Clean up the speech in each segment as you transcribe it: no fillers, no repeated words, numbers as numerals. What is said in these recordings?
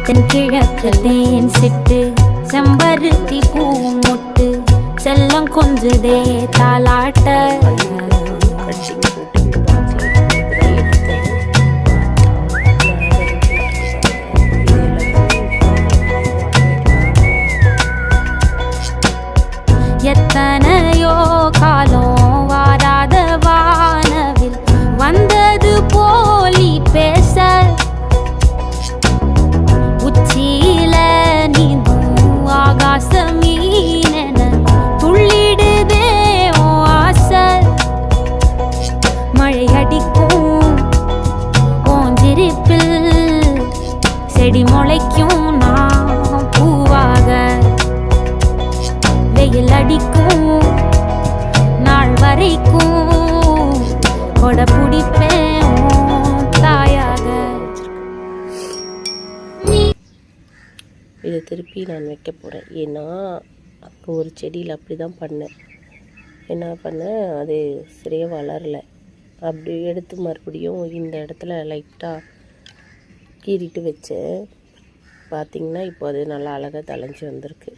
தென்கிழக்கு தேன் சிட்டு செம்பருத்தி பூ முட்டு செல்லம் கொஞ்சுதே தாலாட்ட எத்தனையோ காலம் வாராத வானவில் வந்தது போலி பேச உச்சியில நீந்தும் ஆகாச மீனென துள்ளிடுதே ஓ ஆசை மழை அடிக்கும் ஓஞ்சிருப்பில் செடி முளைக்கும் நான் பூவாக வெயில் அடிக்கும் நாள் வரைக்கும் கொடை பிடிப்பேன் தாயாக. இதை திருப்பி நான் வைக்க போகிறேன். ஏன்னா அங்கே ஒரு செடியில் அப்படி தான் பண்ணேன். என்ன பண்ணேன், அது சரியாக வளரலை. அப்படி எடுத்து மறுபடியும் இந்த இடத்துல லைட்டாக கீறிட்டு வச்சேன். பார்த்திங்கன்னா இப்போ அது நல்லா அழகாக தளைஞ்சி வந்திருக்கு.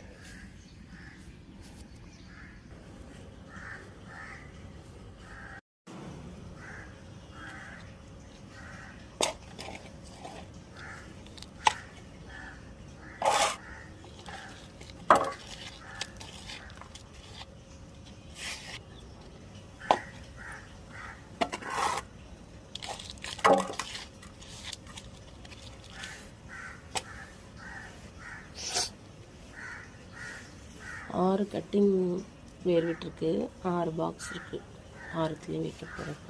ஆறு கட்டிங் வேர் விட்டுருக்கு, 6 பாக்ஸ் இருக்குது. 6த்துலேயும் வைக்க போகிறேன்.